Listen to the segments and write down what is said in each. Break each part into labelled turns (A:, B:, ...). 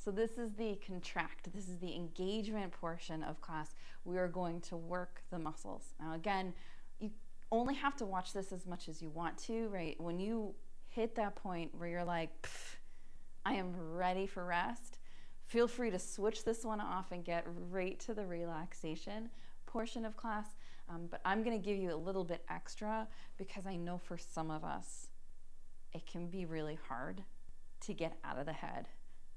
A: So this is the contract. This is the engagement portion of class. We are going to work the muscles. Now again, you only have to watch this as much as you want to, right? When you hit that point where you're like, I am ready for rest, feel free to switch this one off and get right to the relaxation portion of class. But I'm going to give you a little bit extra because I know for some of us, it can be really hard to get out of the head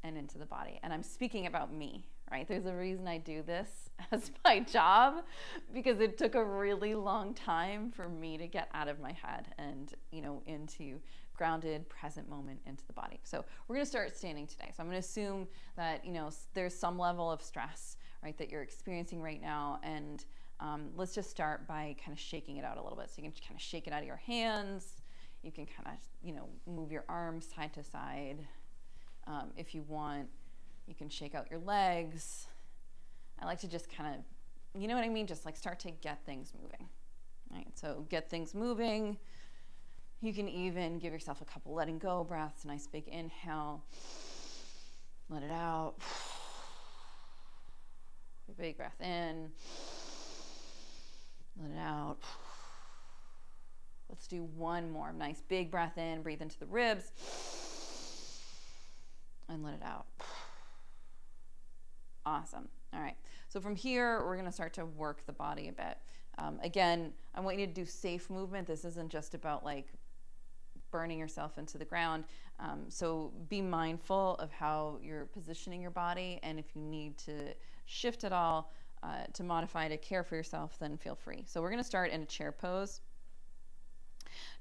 A: and into the body. And I'm speaking about me, right? There's a reason I do this as my job, because it took a really long time for me to get out of my head and, into grounded, present moment into the body. So we're going to start standing today. So I'm going to assume that, there's some level of stress, right, that you're experiencing right now. And let's just start by kind of shaking it out a little bit. So you can kind of shake it out of your hands. You can kind of, move your arms side to side. If you want, you can shake out your legs. I like to just kind of, you know what I mean? Just like start to get things moving, right? So get things moving. You can even give yourself a couple letting go breaths. Nice big inhale. Let it out. Big breath in. Let it out. Let's do one more. Nice big breath in. Breathe into the ribs. And let it out. Awesome. All right. So from here, we're going to start to work the body a bit. Again, I want you to do safe movement. This isn't just about like burning yourself into the ground. So be mindful of how you're positioning your body. And if you need to shift at all, to modify, to care for yourself, then feel free. So we're going to start in a chair pose.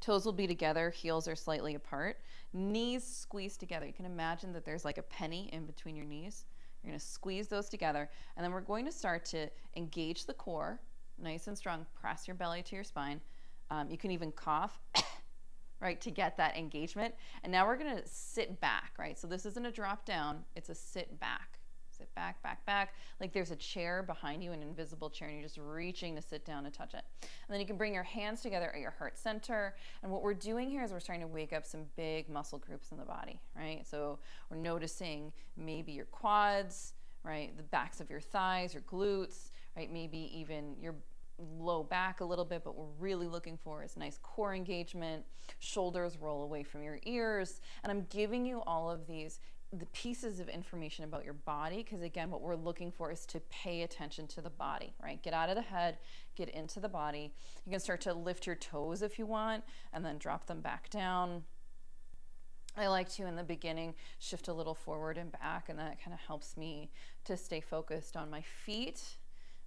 A: Toes will be together, heels are slightly apart. Knees squeeze together. You can imagine that there's like a penny in between your knees. You're going to squeeze those together. And then we're going to start to engage the core, nice and strong. Press your belly to your spine. You can even cough, right, to get that engagement. And now we're going to sit back, right? So this isn't a drop down, it's a sit back. Sit back, back, back. Like there's a chair behind you, an invisible chair, and you're just reaching to sit down and touch it. And then you can bring your hands together at your heart center. And what we're doing here is we're starting to wake up some big muscle groups in the body, right? So we're noticing maybe your quads, right? The backs of your thighs, your glutes, right? Maybe even your low back a little bit, but what we're really looking for is nice core engagement. Shoulders roll away from your ears. And I'm giving you all of the pieces of information about your body, because again, what we're looking for is to pay attention to the body, right? Get out of the head, get into the body. You can start to lift your toes if you want, and then drop them back down. I like to, in the beginning, shift a little forward and back, and that kind of helps me to stay focused on my feet,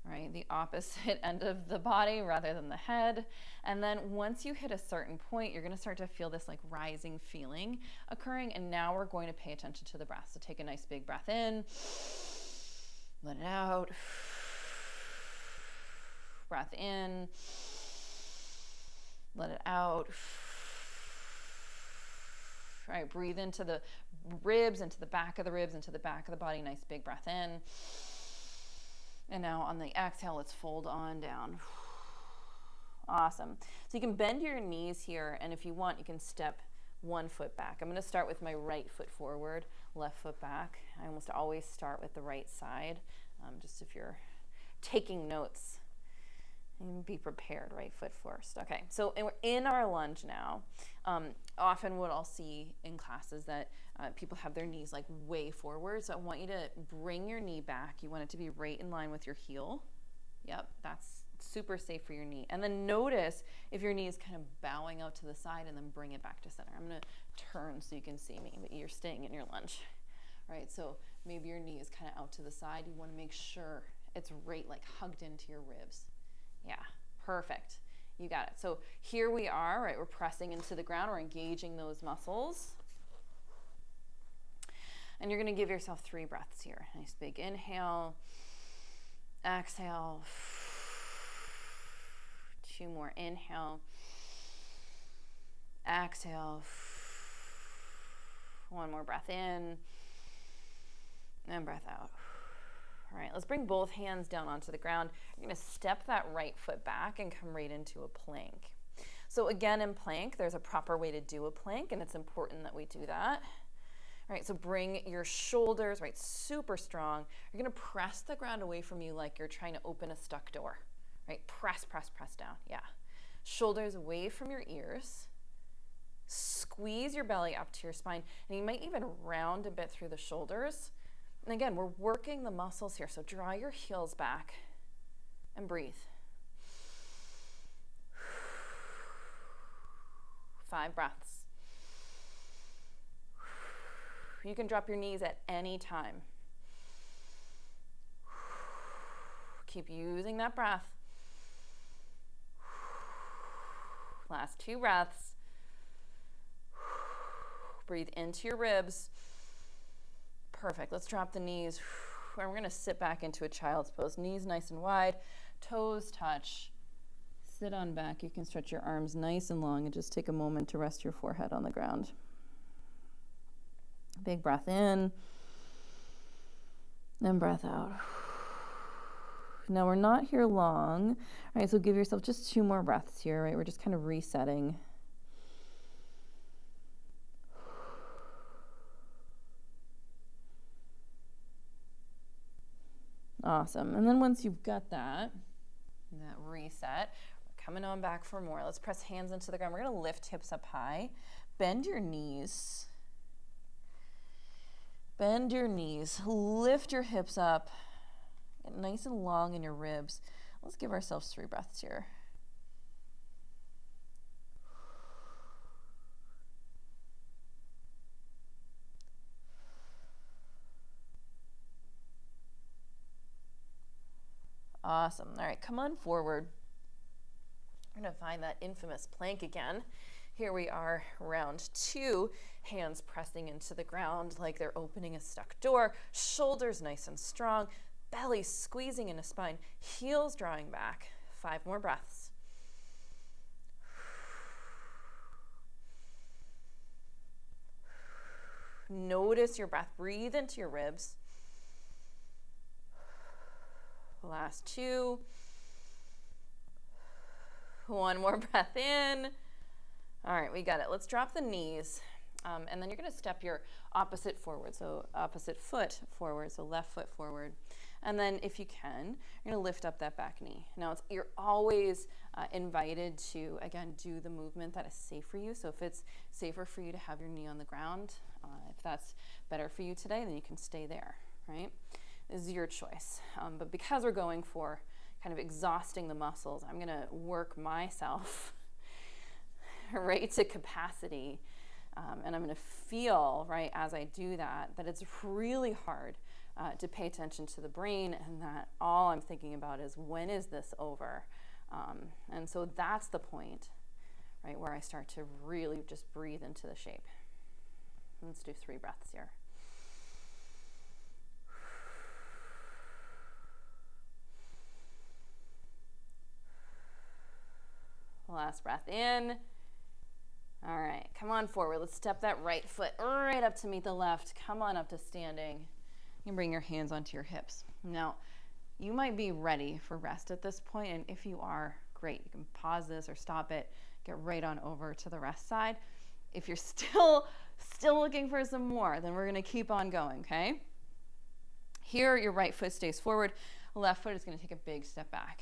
A: right? The opposite end of the body rather than the head. And then once you hit a certain point, you're going to start to feel this like rising feeling occurring. And now we're going to pay attention to the breath. So take a nice big breath in, let it out, breath in, let it out. All right, breathe into the ribs, into the back of the ribs, into the back of the body. Nice big breath in. And now on the exhale, let's fold on down. Awesome. So you can bend your knees here, and if you want, you can step one foot back. I'm going to start with my right foot forward, left foot back. I almost always start with the right side, just if you're taking notes. And be prepared, right foot first. Okay, so we're in our lunge now. Often what I'll see in class is that people have their knees like way forward. So I want you to bring your knee back. You want it to be right in line with your heel. Yep, that's super safe for your knee. And then notice if your knee is kind of bowing out to the side, and then bring it back to center. I'm gonna turn so you can see me, but you're staying in your lunge. Right, so maybe your knee is kind of out to the side. You wanna make sure it's right, like hugged into your ribs. Yeah, perfect. You got it. So here we are, right? We're pressing into the ground. We're engaging those muscles. And you're going to give yourself 3 breaths here. Nice big inhale. Exhale. 2 more. Inhale. Exhale. 1 more breath in. And breath out. All right, let's bring both hands down onto the ground. You're going to step that right foot back and come right into a plank. So again, in plank, there's a proper way to do a plank, and it's important that we do that. right, so bring your shoulders, right, super strong. You're gonna press the ground away from you like you're trying to open a stuck door, right? Press, press, press down, yeah. Shoulders away from your ears. Squeeze your belly up to your spine, and you might even round a bit through the shoulders. And again, we're working the muscles here, so draw your heels back and breathe. 5 breaths. You can drop your knees at any time. Keep using that breath. Last 2 breaths. Breathe into your ribs. Perfect. Let's drop the knees. And we're going to sit back into a child's pose. Knees nice and wide. Toes touch. Sit on back. You can stretch your arms nice and long and just take a moment to rest your forehead on the ground. Big breath in. Then breath out. Now we're not here long. All right, so give yourself just 2 more breaths here, right? We're just kind of resetting. Awesome. And then once you've got that reset, we're coming on back for more. Let's press hands into the ground. We're going to lift hips up high. Bend your knees. Bend your knees. Lift your hips up. Get nice and long in your ribs. Let's give ourselves 3 breaths here. Awesome. All right, come on forward. We're going to find that infamous plank again. Here we are, round 2, hands pressing into the ground like they're opening a stuck door, shoulders nice and strong, belly squeezing into spine, heels drawing back. 5 more breaths. Notice your breath. Breathe into your ribs. Last 2. 1 more breath in. All right, we got it. Let's drop the knees. And then you're going to step your opposite forward, so opposite foot forward, so left foot forward. And then if you can, you're going to lift up that back knee. Now, you're always invited to, again, do the movement that is safe for you. So if it's safer for you to have your knee on the ground, if that's better for you today, then you can stay there, right? This is your choice. But because we're going for kind of exhausting the muscles, I'm going to work myself right to capacity. And I'm going to feel, right, as I do that it's really hard to pay attention to the brain, and that all I'm thinking about is, when is this over? And so that's the point, right, where I start to really just breathe into the shape. Let's do 3 breaths here. Last breath in. All right, come on forward. Let's step that right foot right up to meet the left. Come on up to standing. You can bring your hands onto your hips. Now, you might be ready for rest at this point, and if you are, great. You can pause this or stop it. Get right on over to the rest side. If you're still looking for some more, then we're going to keep on going, okay? Here, your right foot stays forward. Left foot is going to take a big step back.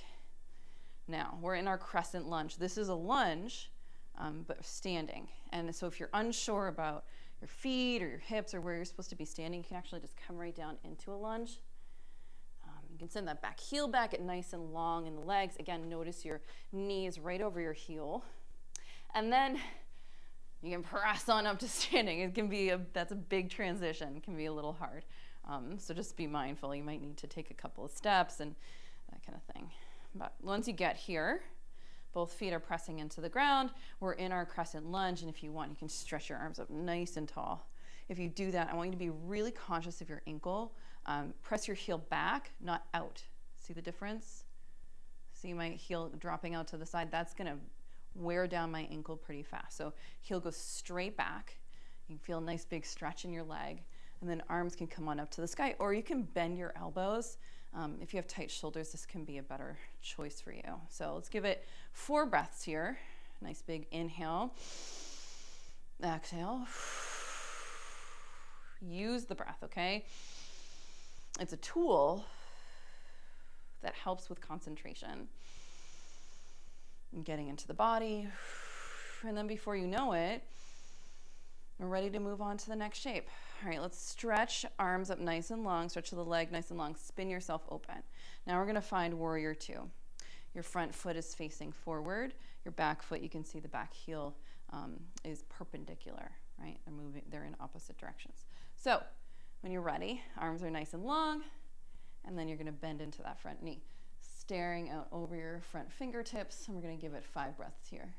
A: Now, we're in our crescent lunge. This is a lunge, but standing. And so if you're unsure about your feet or your hips or where you're supposed to be standing, you can actually just come right down into a lunge. You can send that back heel back, get nice and long in the legs. Again, notice your knees right over your heel. And then you can press on up to standing. It can be that's a big transition. It can be a little hard. So just be mindful. You might need to take a couple of steps and that kind of thing. But once you get here, both feet are pressing into the ground. We're in our crescent lunge, and if you want, you can stretch your arms up nice and tall. If you do that, I want you to be really conscious of your ankle. Press your heel back, not out. See the difference? See my heel dropping out to the side? That's going to wear down my ankle pretty fast. So heel goes straight back. You can feel a nice big stretch in your leg, and then arms can come on up to the sky, or you can bend your elbows. If you have tight shoulders, this can be a better choice for you. So let's give it 4 breaths here. Nice big inhale. Exhale. Use the breath, okay? It's a tool that helps with concentration and getting into the body. And then before you know it, we're ready to move on to the next shape. All right, let's stretch arms up nice and long, stretch the leg nice and long, spin yourself open. Now we're gonna find warrior two. Your front foot is facing forward. Your back foot, you can see the back heel is perpendicular, right? They're in opposite directions. So when you're ready, arms are nice and long, and then you're gonna bend into that front knee, staring out over your front fingertips, and we're gonna give it 5 breaths here.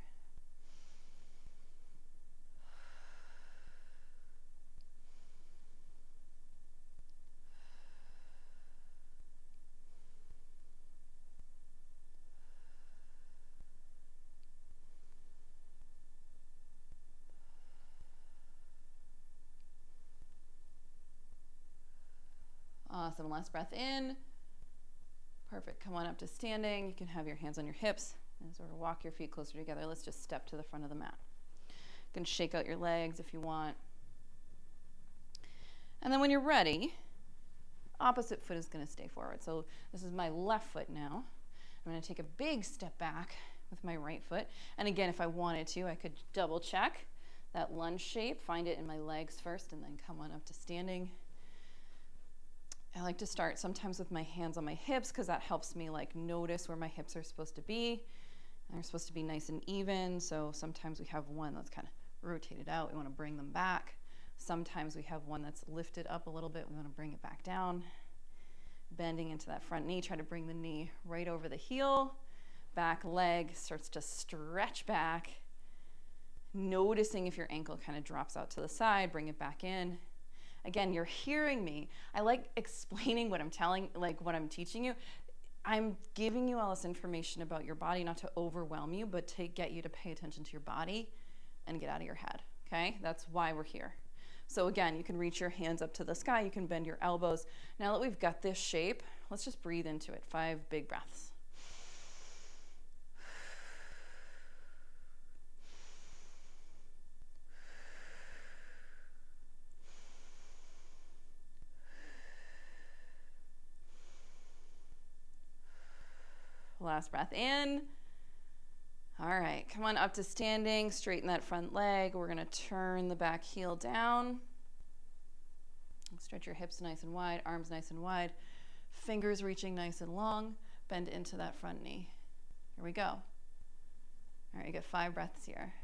A: Awesome, last breath in. Perfect, come on up to standing. You can have your hands on your hips and sort of walk your feet closer together. Let's just step to the front of the mat. You can shake out your legs if you want. And then when you're ready, opposite foot is gonna stay forward. So this is my left foot now. I'm gonna take a big step back with my right foot. And again, if I wanted to, I could double check that lunge shape, find it in my legs first, and then come on up to standing. I like to start sometimes with my hands on my hips because that helps me like notice where my hips are supposed to be. They're supposed to be nice and even, so sometimes we have one that's kind of rotated out. We want to bring them back. Sometimes we have one that's lifted up a little bit. We want to bring it back down. Bending into that front knee, try to bring the knee right over the heel. Back leg starts to stretch back. Noticing if your ankle kind of drops out to the side, bring it back in. Again, you're hearing me. I like explaining what I'm telling, like what I'm teaching you. I'm giving you all this information about your body, not to overwhelm you, but to get you to pay attention to your body and get out of your head, okay? That's why we're here. So again, you can reach your hands up to the sky, you can bend your elbows. Now that we've got this shape, let's just breathe into it. 5 big breaths. Last breath in. All right, come on up to standing, straighten that front leg. We're gonna turn the back heel down. Stretch your hips nice and wide, arms nice and wide, fingers reaching nice and long, bend into that front knee. Here we go. All right, you get 5 breaths here.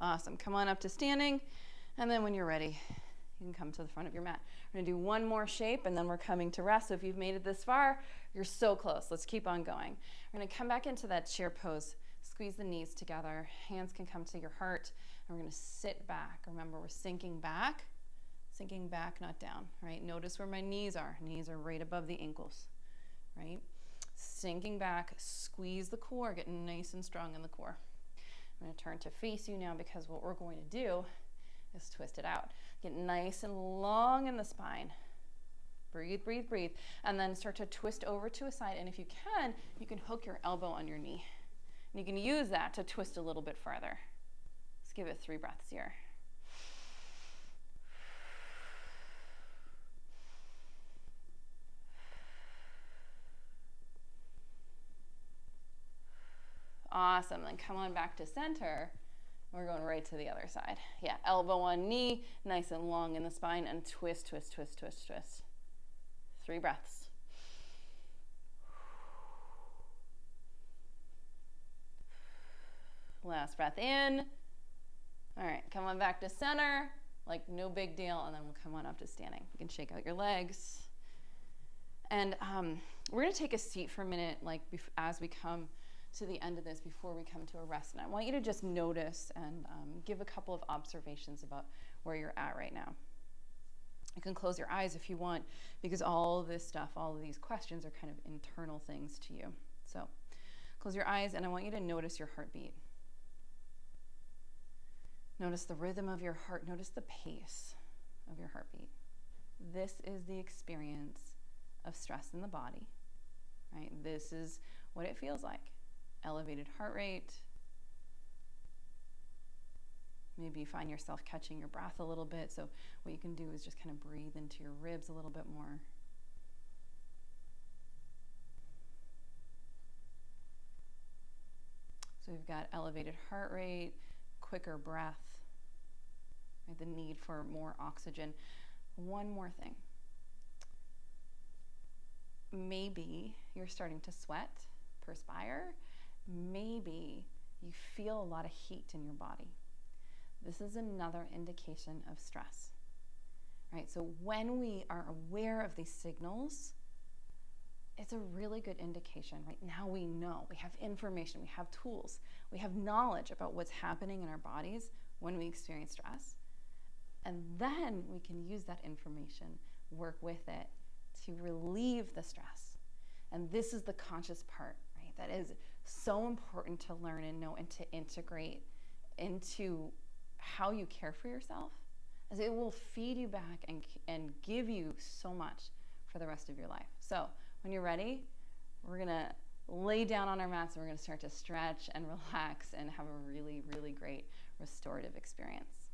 A: Awesome, come on up to standing, and then when you're ready, you can come to the front of your mat. We're gonna do one more shape, and then we're coming to rest. So if you've made it this far, you're so close. Let's keep on going. We're gonna come back into that chair pose, squeeze the knees together, hands can come to your heart, and we're gonna sit back. Remember, we're sinking back, not down, right? Notice where my knees are. Knees are right above the ankles, right? Sinking back, squeeze the core, get nice and strong in the core. I'm going to turn to face you now because what we're going to do is twist it out. Get nice and long in the spine. Breathe, breathe, breathe. And then start to twist over to a side. And if you can hook your elbow on your knee. And you can use that to twist a little bit farther. Let's give it 3 breaths here. Awesome, then come on back to center. We're going right to the other side. Yeah, elbow on knee, nice and long in the spine, and twist, twist, twist, twist, twist. 3 breaths. Last breath in. All right, come on back to center, like no big deal, and then we'll come on up to standing. You can shake out your legs. And we're gonna take a seat for a minute, like as we come to the end of this before we come to a rest. And I want you to just notice and give a couple of observations about where you're at right now. You can close your eyes if you want, because all of this stuff, all of these questions are kind of internal things to you. So close your eyes and I want you to notice your heartbeat. Notice the rhythm of your heart. Notice the pace of your heartbeat. This is the experience of stress in the body, right? This is what it feels like. Elevated heart rate. Maybe you find yourself catching your breath a little bit. So what you can do is just kind of breathe into your ribs a little bit more. So we've got elevated heart rate, quicker breath, right? The need for more oxygen. One more thing. Maybe you're starting to sweat, perspire. Maybe you feel a lot of heat in your body. This is another indication of stress, right? So when we are aware of these signals, it's a really good indication, right? Now we know, we have information, we have tools, we have knowledge about what's happening in our bodies when we experience stress. And then we can use that information, work with it to relieve the stress. And this is the conscious part, right? That is so important to learn and know and to integrate into how you care for yourself, as it will feed you back and give you so much for the rest of your life. So when you're ready, we're gonna lay down on our mats and we're gonna start to stretch and relax and have a really, really great restorative experience.